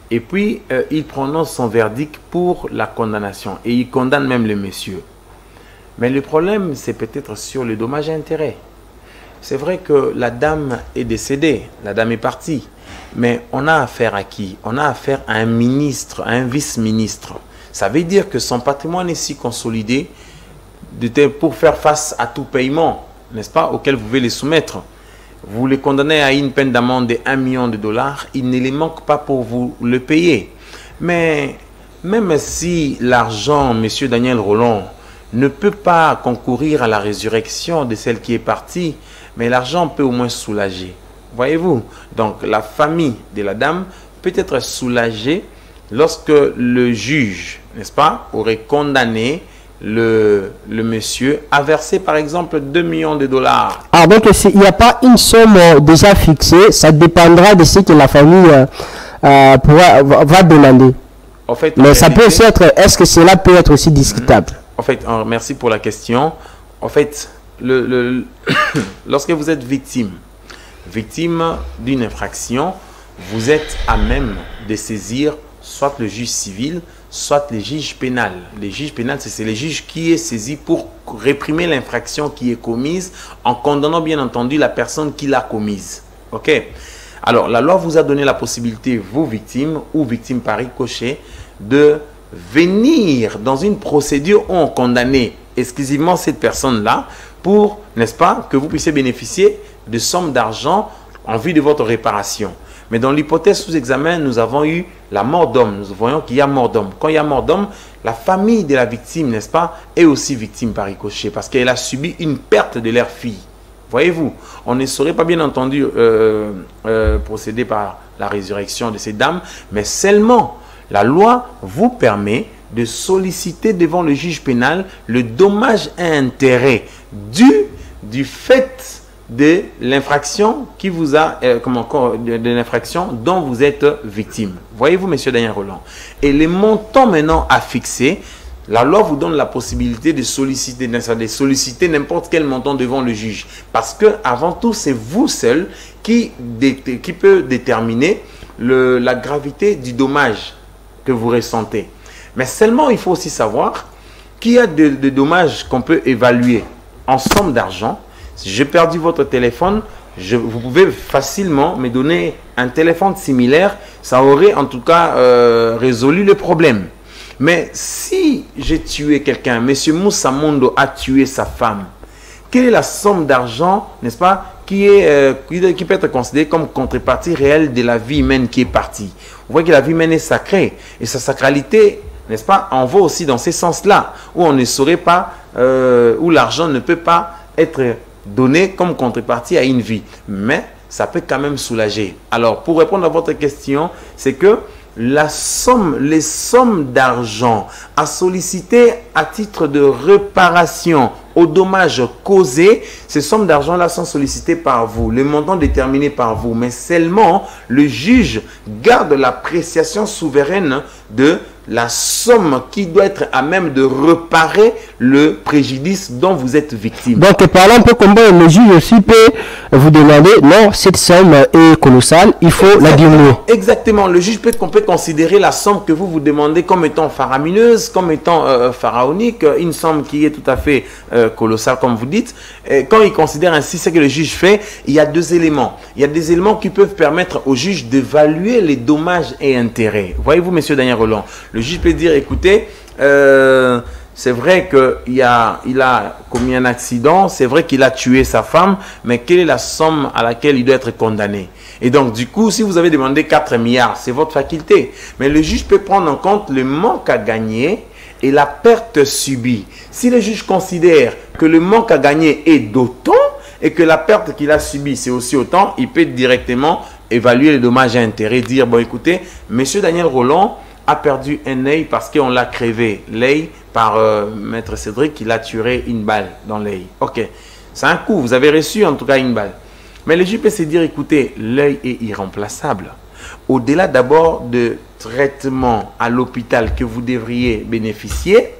Et puis, il prononce son verdict pour la condamnation. Et il condamne même le monsieur. Mais le problème, c'est peut-être sur le dommage et intérêt. C'est vrai que la dame est décédée, la dame est partie. Mais on a affaire à qui? On a affaire à un ministre, à un vice-ministre. Ça veut dire que son patrimoine est si consolidé pour faire face à tout paiement, n'est-ce pas, auquel vous pouvez les soumettre. Vous les condamnez à une peine d'amende de 1 million de dollars, il ne les manque pas pour vous le payer. Mais même si l'argent, monsieur Daniel Rolland, ne peut pas concourir à la résurrection de celle qui est partie, mais l'argent peut au moins soulager. Voyez-vous? Donc la famille de la dame peut être soulagée lorsque le juge, n'est-ce pas, aurait condamné le monsieur à verser par exemple 2 millions de dollars. Ah, donc il n'y a pas une somme déjà fixée, ça dépendra de ce que la famille va demander. En fait, mais ça peut aussi être, est-ce que cela peut être aussi discutable? En fait, merci pour la question. En fait, lorsque vous êtes victime d'une infraction, vous êtes à même de saisir soit le juge civil, soit les juges pénal. Les juges pénal, c'est le juge qui est saisi pour réprimer l'infraction qui est commise en condamnant bien entendu la personne qui l'a commise. Ok? Alors, la loi vous a donné la possibilité, vous victimes ou victimes par ricochet, de venir dans une procédure où on condamnait exclusivement cette personne-là pour, n'est-ce pas, que vous puissiez bénéficier de sommes d'argent en vue de votre réparation. Mais dans l'hypothèse sous examen, nous avons eu la mort d'homme. Nous voyons qu'il y a mort d'homme. Quand il y a mort d'homme, la famille de la victime, n'est-ce pas, est aussi victime par ricochet parce qu'elle a subi une perte de leur fille. Voyez-vous, on ne saurait pas bien entendu procéder par la résurrection de ces dames, mais seulement la loi vous permet de solliciter devant le juge pénal le dommage et intérêt du fait de l'infraction qui vous a, de l'infraction dont vous êtes victime. Voyez-vous, monsieur Daniel Rolland. Et les montants maintenant à fixer, la loi vous donne la possibilité de solliciter n'importe quel montant devant le juge. Parce que, avant tout, c'est vous seul qui peut déterminer la gravité du dommage que vous ressentez. Mais seulement, il faut aussi savoir qu'il y a des dommages qu'on peut évaluer en somme d'argent. Si j'ai perdu votre téléphone, vous pouvez facilement me donner un téléphone similaire. Ça aurait en tout cas résolu le problème. Mais si j'ai tué quelqu'un, M. Moussa Mondo a tué sa femme, quelle est la somme d'argent, n'est-ce pas, qui peut être considérée comme contrepartie réelle de la vie humaine qui est partie? Vous voyez que la vie humaine est sacrée. Et sa sacralité, n'est-ce pas, en vaut aussi dans ces sens-là, où on ne saurait pas, où l'argent ne peut pas être donné comme contrepartie à une vie. Mais ça peut quand même soulager. Alors, pour répondre à votre question, c'est que les sommes d'argent à solliciter à titre de réparation aux dommages causés, ces sommes d'argent-là sont sollicitées par vous, le montant déterminé par vous, mais seulement le juge garde l'appréciation souveraine de la somme qui doit être à même de réparer le préjudice dont vous êtes victime. Donc, parlons un peu combien le juge aussi peut vous demander, non, cette somme est colossale, il faut la diminuer. Exactement, le juge peut considérer la somme que vous demandez comme étant faramineuse, comme étant pharaonique, une somme qui est tout à fait colossale, comme vous dites. Et quand il considère ainsi ce que le juge fait, il y a deux éléments. Il y a des éléments qui peuvent permettre au juge d'évaluer les dommages et intérêts. Voyez-vous, monsieur Daniel Rolland, le juge peut dire, écoutez, c'est vrai qu'il a commis un accident, c'est vrai qu'il a tué sa femme, mais quelle est la somme à laquelle il doit être condamné? Et donc, du coup, si vous avez demandé 4 milliards, c'est votre faculté. Mais le juge peut prendre en compte le manque à gagner et la perte subie. Si le juge considère que le manque à gagner est d'autant et que la perte qu'il a subie, c'est aussi autant, il peut directement évaluer les dommages et intérêts, dire, bon, écoutez, monsieur Daniel Rolland a perdu un œil parce qu'on l'a crevé. L'œil par Maître Cédric, il a tiré une balle dans l'œil. Ok, c'est un coup, vous avez reçu en tout cas une balle. Mais le juge peut se dire, écoutez, l'œil est irremplaçable. Au-delà d'abord de traitement à l'hôpital que vous devriez bénéficier,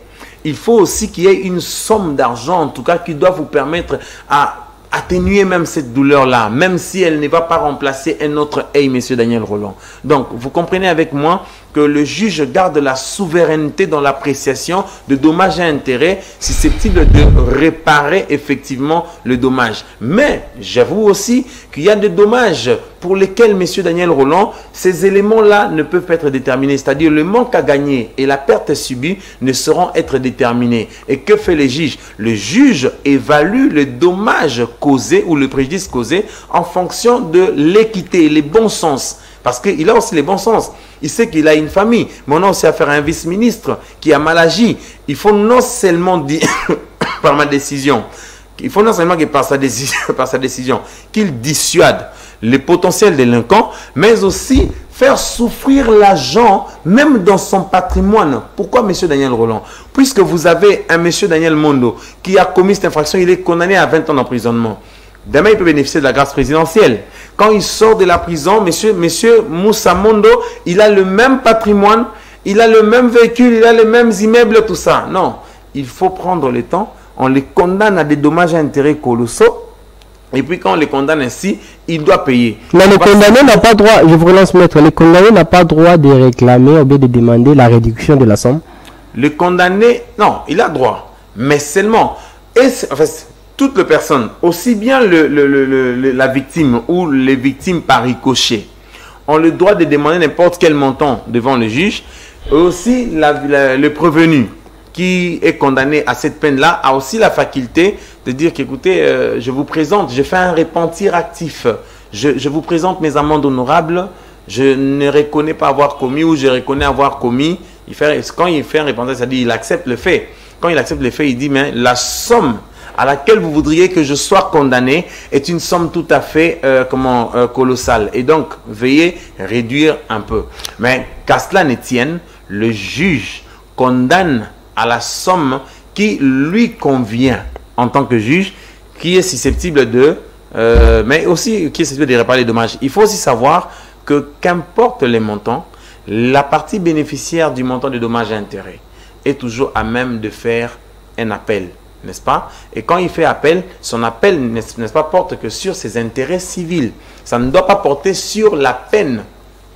il faut aussi qu'il y ait une somme d'argent, en tout cas, qui doit vous permettre à atténuer même cette douleur-là, même si elle ne va pas remplacer un autre œil, monsieur Daniel Rolland. Donc, vous comprenez avec moi que le juge garde la souveraineté dans l'appréciation de dommages et intérêts susceptibles de réparer effectivement le dommage. Mais j'avoue aussi qu'il y a des dommages pour lesquels, monsieur Daniel Rolland, ces éléments-là ne peuvent pas être déterminés. C'est-à-dire le manque à gagner et la perte subie ne sauront être déterminés. Et que fait le juge? Le juge évalue le dommage causé ou le préjudice causé en fonction de l'équité, les bons sens. Parce qu'il a aussi les bons sens. Il sait qu'il a une famille. Mais on a aussi affaire à un vice-ministre qui a mal agi. Il faut non seulement dire par ma décision, il faut non seulement que par sa décision, qu'il dissuade les potentiels délinquants, mais aussi faire souffrir l'agent, même dans son patrimoine. Pourquoi, monsieur Daniel Rolland? Puisque vous avez un monsieur Daniel Mondo qui a commis cette infraction, il est condamné à 20 ans d'emprisonnement. Demain, il peut bénéficier de la grâce présidentielle. Quand il sort de la prison, monsieur Moussa Mondo, il a le même patrimoine, il a le même véhicule, il a les mêmes immeubles, tout ça. Non, il faut prendre le temps. On les condamne à des dommages à intérêts colossaux. Et puis quand on les condamne ainsi, il doit payer. Mais le condamné n'a pas droit, je vous relance maître, le condamné n'a pas droit de réclamer ou bien de demander la réduction de la somme. Le condamné, non, il a droit. Mais seulement, toute la personne, aussi bien la victime ou les victimes par ricochet, ont le droit de demander n'importe quel montant devant le juge. Et aussi, le prévenu qui est condamné à cette peine-là a aussi la faculté de dire qu'écoutez, je vous présente, je fais un repentir actif. Je vous présente mes amendes honorables. Je ne reconnais pas avoir commis ou je reconnais avoir commis. Quand il fait un repentir, c'est-à-dire il accepte le fait. Quand il accepte le fait, il dit, mais la somme à laquelle vous voudriez que je sois condamné est une somme tout à fait colossale. Et donc, veuillez réduire un peu. Mais qu'à cela ne tienne, le juge condamne à la somme qui lui convient en tant que juge, qui est susceptible de... mais aussi qui est susceptible de réparer les dommages. Il faut aussi savoir que qu'importe les montants, la partie bénéficiaire du montant de dommages et intérêts est toujours à même de faire un appel. N'est-ce pas? Et quand il fait appel, son appel, n'est-ce pas, porte que sur ses intérêts civils. Ça ne doit pas porter sur la peine.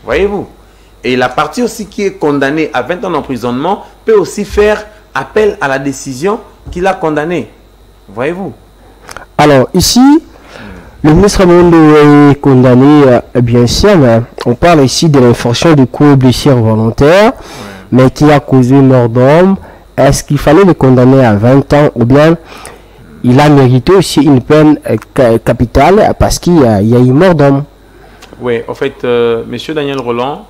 Voyez-vous? Et la partie aussi qui est condamnée à 20 ans d'emprisonnement peut aussi faire appel à la décision qui l'a condamné. Voyez-vous? Alors, ici, le ministre Mondo est condamné, bien sûr, mais on parle ici de l'infraction de coups et blessures volontaires, mais qui a causé mort d'homme. Est-ce qu'il fallait le condamner à 20 ans ou bien il a mérité aussi une peine capitale parce qu'il y a eu mort d'homme? Oui, en fait, monsieur Daniel Rolland,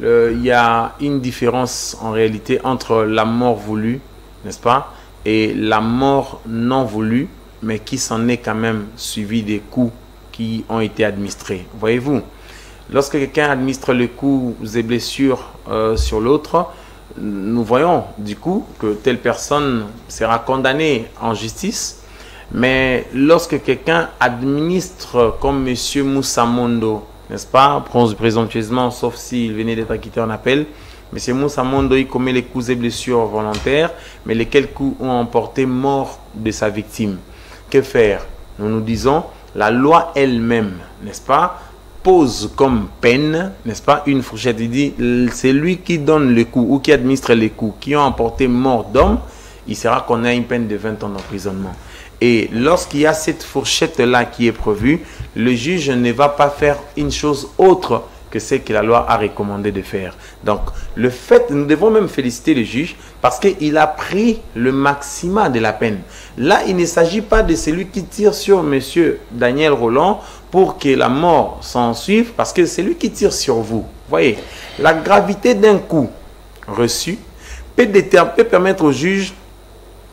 il y a une différence en réalité entre la mort voulue, n'est-ce pas, et la mort non voulue, mais qui s'en est quand même suivi des coups qui ont été administrés. Voyez-vous, lorsque quelqu'un administre les coups et blessures sur l'autre, nous voyons du coup que telle personne sera condamnée en justice. Mais lorsque quelqu'un administre comme monsieur Moussa Mondo, n'est-ce pas, présomptueusement, sauf s'il venait d'être acquitté en appel, monsieur Moussa Mondo, il commet les coups et blessures volontaires, mais lesquels coups ont emporté mort de sa victime. Que faire? Nous nous disons, la loi elle-même, n'est-ce pas, pose comme peine, n'est-ce pas, une fourchette. Il dit, c'est lui qui donne les coups ou qui administre les coups qui ont emporté mort d'homme, il sera condamné à une peine de 20 ans d'emprisonnement. Et lorsqu'il y a cette fourchette-là qui est prévue, le juge ne va pas faire une chose autre que ce que la loi a recommandé de faire. Donc, le fait, nous devons même féliciter le juge parce qu'il a pris le maximum de la peine. Là, il ne s'agit pas de celui qui tire sur monsieur Daniel Rolland pour que la mort s'en suive, parce que c'est lui qui tire sur vous. Voyez, la gravité d'un coup reçu peut permettre au juge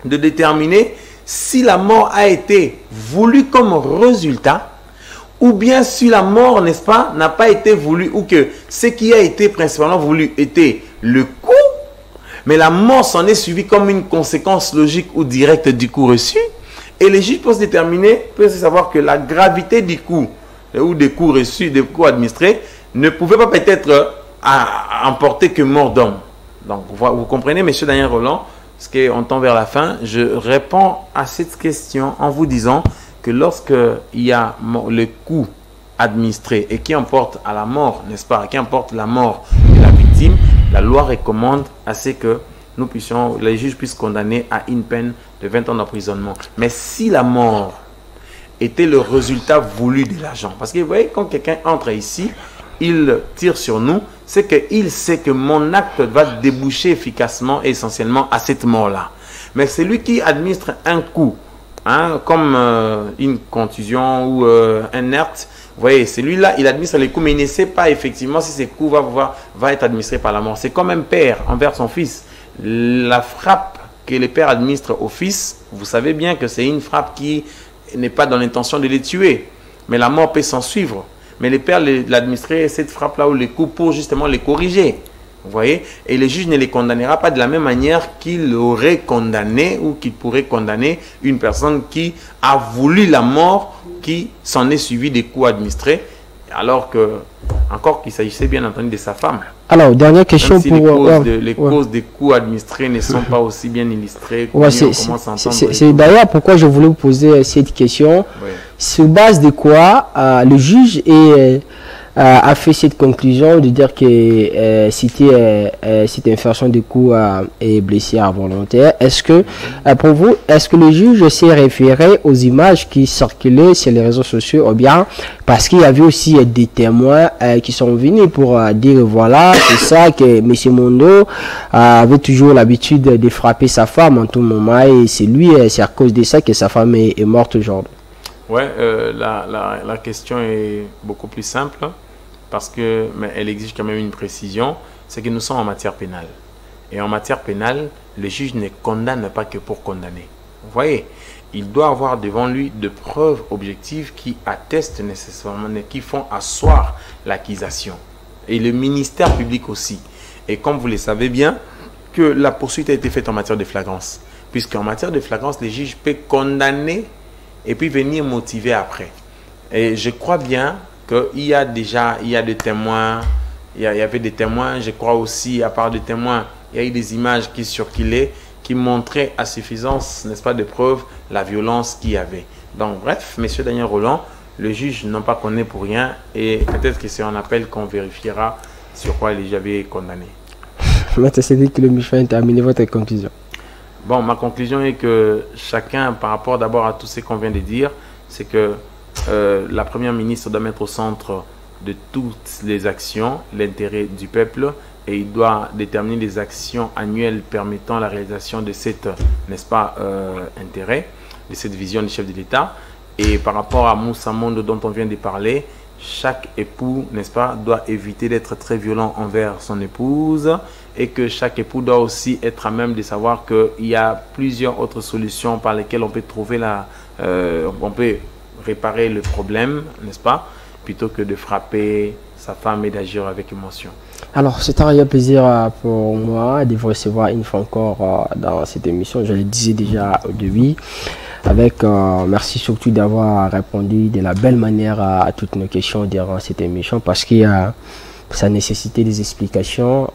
de déterminer si la mort a été voulue comme résultat, ou bien si la mort, n'est-ce pas, n'a pas été voulue, ou que ce qui a été principalement voulu était le coup, mais la mort s'en est suivie comme une conséquence logique ou directe du coup reçu. Et les juges peuvent se déterminer, peuvent savoir que la gravité du coup ou des coups reçus, des coups administrés, ne pouvait pas peut-être emporter que mort d'homme. Donc, vous comprenez, M. Daniel Roland, parce qu'on tend vers la fin, je réponds à cette question en vous disant que lorsqu'il y a le coup administré et qui emporte à la mort, n'est-ce pas, qui emporte la mort de la victime, la loi recommande à ce que les juges puissent condamner à une peine de 20 ans d'emprisonnement. Mais si la mort était le résultat voulu de l'agent, parce que vous voyez, quand quelqu'un entre ici, il tire sur nous, c'est qu'il sait que mon acte va déboucher efficacement et essentiellement à cette mort-là. Mais c'est lui qui administre un coup, hein, comme une contusion ou un hertz. Vous voyez, celui-là, il administre les coups, mais il ne sait pas effectivement si ces coups vont être administrés par la mort. C'est comme un père envers son fils. La frappe que le père administre au fils, vous savez bien que c'est une frappe qui n'est pas dans l'intention de les tuer. Mais la mort peut s'en suivre. Mais le père l'administrait cette frappe-là ou les coups pour justement les corriger. Vous voyez? Et le juge ne les condamnera pas de la même manière qu'il aurait condamné ou qu'il pourrait condamner une personne qui a voulu la mort, qui s'en est suivi des coups administrés, alors que, encore qu'il s'agissait bien entendu de sa femme. Alors, dernière question même si pour... les causes des coups administrés ne sont pas aussi bien illustrées. C'est d'ailleurs pourquoi je voulais vous poser cette question. Oui. Sur base de quoi le juge a fait cette conclusion de dire que cette infraction de coups est blessée involontaire. Est-ce que, pour vous, est-ce que le juge s'est référé aux images qui circulaient sur les réseaux sociaux ou bien parce qu'il y avait aussi des témoins qui sont venus pour dire voilà, c'est ça que M. Mondo avait toujours l'habitude de frapper sa femme en tout moment et c'est à cause de ça que sa femme est morte aujourd'hui. Oui, la question est beaucoup plus simple. Parce que, mais elle exige quand même une précision, c'est que nous sommes en matière pénale. Et en matière pénale, le juge ne condamne pas que pour condamner. Vous voyez, il doit avoir devant lui de preuves objectives qui attestent nécessairement, qui font asseoir l'accusation. Et le ministère public aussi. Et comme vous le savez bien, que la poursuite a été faite en matière de flagrance. Puisqu'en matière de flagrance, le juge peut condamner et puis venir motiver après. Et je crois bien qu'il y a des témoins, il y avait des témoins, je crois aussi, à part des témoins, il y a eu des images qui circulaient, qui montraient à suffisance, n'est-ce pas, de preuves, la violence qu'il y avait. Donc, bref, M. Daniel Roland, le juge n'en pas connaît pour rien, et peut-être que c'est un appel qu'on vérifiera sur quoi il avait condamné. Maître Cédric Lemichon, terminez votre conclusion. Bon, ma conclusion est que chacun, par rapport d'abord à tout ce qu'on vient de dire, c'est que la première ministre doit mettre au centre de toutes les actions l'intérêt du peuple et il doit déterminer les actions annuelles permettant la réalisation de cet, n'est-ce pas, intérêt, de cette vision du chef de l'État. Et par rapport à Moussa Mondo dont on vient de parler, chaque époux, n'est-ce pas, doit éviter d'être très violent envers son épouse et que chaque époux doit aussi être à même de savoir qu'il y a plusieurs autres solutions par lesquelles on peut trouver on peut réparer le problème, n'est-ce pas, plutôt que de frapper sa femme et d'agir avec émotion. Alors, c'est un réel plaisir pour moi de vous recevoir une fois encore dans cette émission. Je le disais déjà au début. Merci surtout d'avoir répondu de la belle manière à toutes nos questions durant cette émission parce que ça nécessitait des explications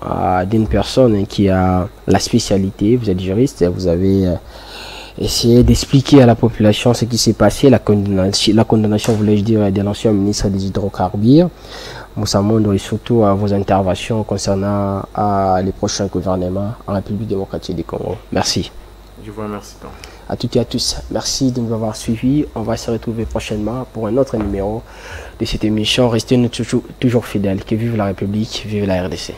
d'une personne qui a la spécialité. Vous êtes juriste, vous avez essayé d'expliquer à la population ce qui s'est passé, la condamnation, voulais-je dire, de l'ancien ministre des Hydrocarbures, Moussa Mondo, et surtout vos interventions concernant les prochains gouvernements en République démocratique du Congo. Merci. Je vous remercie. À toutes et à tous, merci de nous avoir suivis. On va se retrouver prochainement pour un autre numéro de cette émission. Restez toujours fidèles. Que vive la République, vive la RDC.